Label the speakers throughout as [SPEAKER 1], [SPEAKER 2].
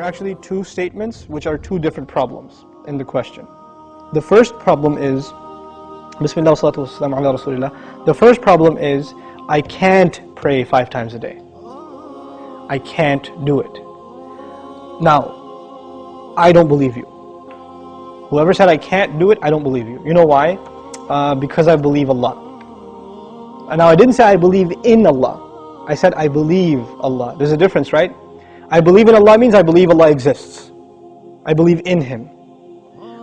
[SPEAKER 1] are actually two statements which are two different problems in the question. The first problem is, Bismillah wa salatu wa salam ala Rasulillah. The first problem is, I can't pray 5 times a day. I can't do it. Now, I don't believe you. Whoever said I can't do it, I don't believe you. You know why? Because I believe Allah. And now I didn't say I believe in Allah. I said I believe Allah. There's a difference, right? I believe in Allah means I believe Allah exists. I believe in Him.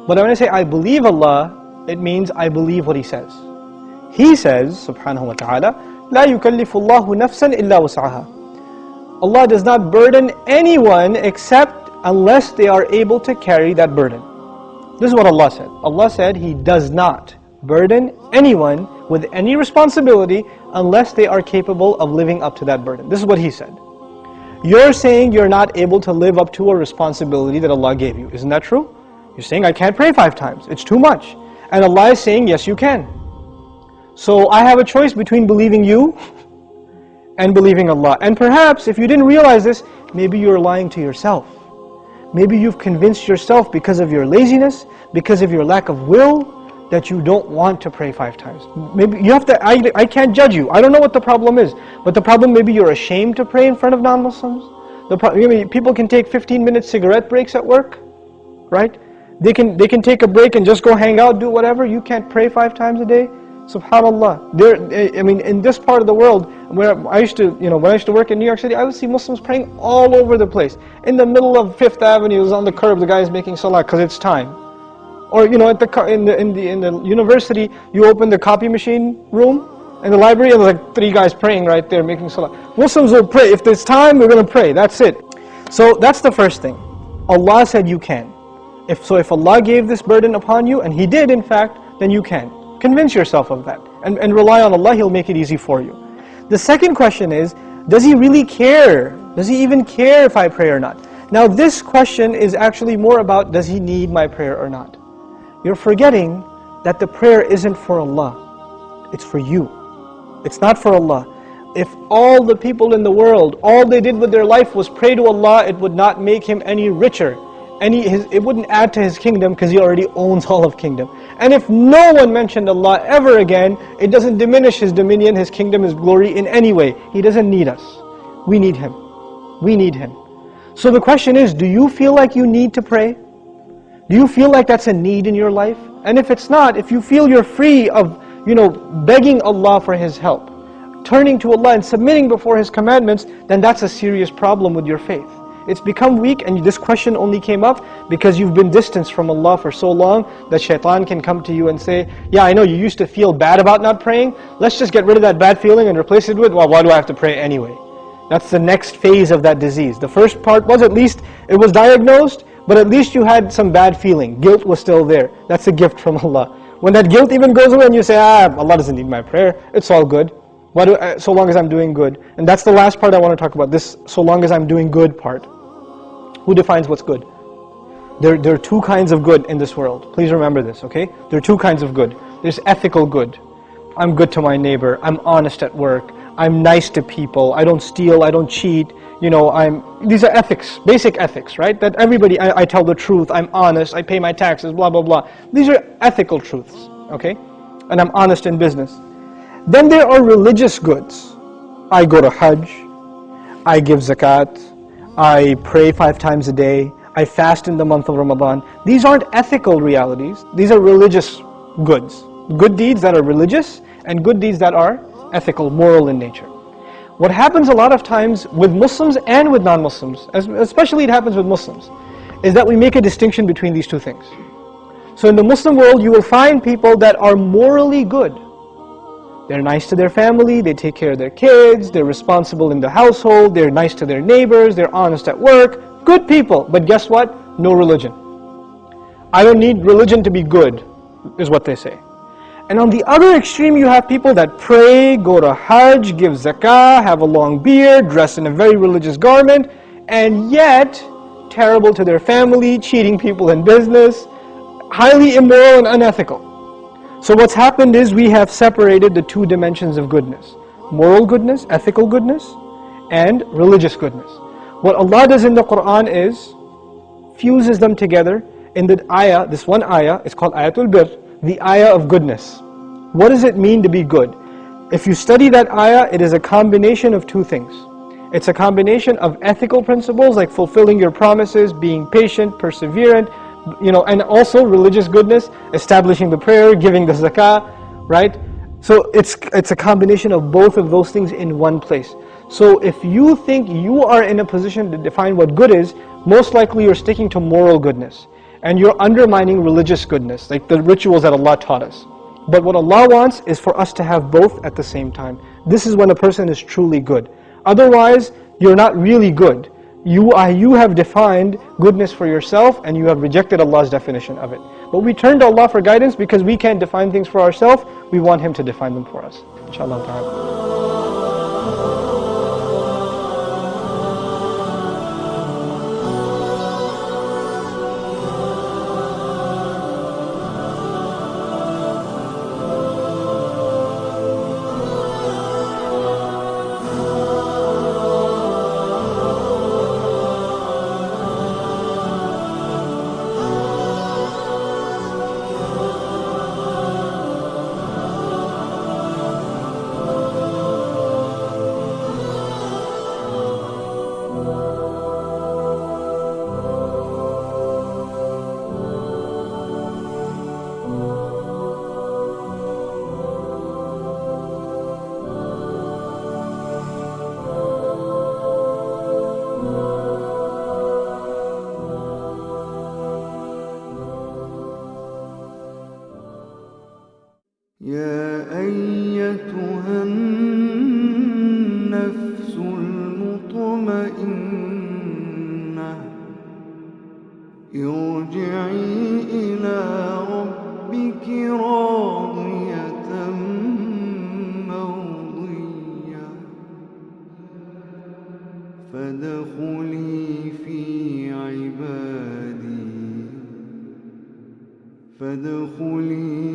[SPEAKER 1] But when I say I believe Allah, it means I believe what He says. He says, subhanahu wa ta'ala, لا يكلف الله نفسا إلا وسعها. Allah does not burden anyone except unless they are able to carry that burden. This is what Allah said. Allah said He does not burden anyone with any responsibility unless they are capable of living up to that burden. This is what He said. You're saying you're not able to live up to a responsibility that Allah gave you. Isn't that true? You're saying I can't pray 5 times. It's too much. And Allah is saying yes you can. So I have a choice between believing you and believing Allah. And perhaps if you didn't realize this, maybe you're lying to yourself. Maybe you've convinced yourself because of your laziness, because of your lack of will, that you don't want to pray 5 times. Maybe you have to, I can't judge you. I don't know what the problem is. But the problem, maybe you're ashamed to pray in front of non-Muslims. People can take 15-minute cigarette breaks at work, right? They can take a break and just go hang out, do whatever. You can't pray 5 times a day. SubhanAllah. In this part of the world, where when I used to work in New York City, I would see Muslims praying all over the place. In the middle of 5th Avenue, on the curb, the guy is making salah because it's time. Or in the university, you open the copy machine room in the library, and there's like 3 guys praying right there, making salah. Muslims will pray. If there's time, we're going to pray. That's it. So that's the first thing. Allah said you can. If Allah gave this burden upon you, and He did in fact, then you can. Convince yourself of that. And rely on Allah, He'll make it easy for you. The second question is, does He really care? Does He even care if I pray or not? Now this question is actually more about, does He need my prayer or not? You're forgetting that the prayer isn't for Allah. It's for you. It's not for Allah. If all the people in the world, all they did with their life was pray to Allah, it would not make Him any richer. It wouldn't add to His kingdom because He already owns all of kingdom. And if no one mentioned Allah ever again, it doesn't diminish His dominion, His kingdom, His glory in any way. He doesn't need us. We need Him. We need Him. So the question is, do you feel like you need to pray? Do you feel like that's a need in your life? And if it's not, if you feel you're free of, begging Allah for His help, turning to Allah and submitting before His commandments, then that's a serious problem with your faith. It's become weak, and this question only came up because you've been distanced from Allah for so long that shaitan can come to you and say, yeah, I know you used to feel bad about not praying, let's just get rid of that bad feeling and replace it with, well, why do I have to pray anyway? That's the next phase of that disease. The first part was, at least it was diagnosed, but at least you had some bad feeling. Guilt was still there. That's a gift from Allah. When that guilt even goes away and you say, Allah doesn't need my prayer, it's all good. So long as I'm doing good. And that's the last part I want to talk about, this so long as I'm doing good part. Who defines what's good? There are 2 kinds of good in this world. Please remember this, okay? There are 2 kinds of good. There's ethical good. I'm good to my neighbor. I'm honest at work. I'm nice to people. I don't steal. I don't cheat. These are ethics, basic ethics, right? That everybody, I tell the truth. I'm honest. I pay my taxes, blah, blah, blah. These are ethical truths, okay? And I'm honest in business. Then there are religious goods. I go to Hajj. I give zakat. I pray 5 times a day. I fast in the month of Ramadan. These aren't ethical realities. These are religious goods. Good deeds that are religious and good deeds that are ethical, moral in nature. What happens a lot of times with Muslims and with non-Muslims, especially it happens with Muslims, is that we make a distinction between these 2 things. So in the Muslim world, you will find people that are morally good. They're nice to their family, they take care of their kids, they're responsible in the household, they're nice to their neighbors, they're honest at work. Good people, but guess what? No religion. I don't need religion to be good, is what they say. And on the other extreme, you have people that pray, go to Hajj, give zakah, have a long beard, dress in a very religious garment, and yet terrible to their family, cheating people in business, highly immoral and unethical. So what's happened is we have separated the 2 dimensions of goodness. Moral goodness, ethical goodness, and religious goodness. What Allah does in the Quran is, fuses them together in the ayah. This one ayah is called Ayatul Bir, the ayah of goodness. What does it mean to be good? If you study that ayah, it is a combination of two things. It's a combination of ethical principles like fulfilling your promises, being patient, perseverant, and also religious goodness, establishing the prayer, giving the zakah, right? So it's a combination of both of those things in one place. So if you think you are in a position to define what good is, most likely you're sticking to moral goodness and you're undermining religious goodness, like the rituals that Allah taught us. But what Allah wants is for us to have both at the same time. This is when a person is truly good. Otherwise, you're not really good. You have defined goodness for yourself and you have rejected Allah's definition of it. But we turn to Allah for guidance because we can't define things for ourselves. We want Him to define them for us. Inshallah ta'ala.
[SPEAKER 2] يا أيتها النفس المطمئنة ارجعي إلى ربك راضية مرضية فادخلي في عبادي فادخلي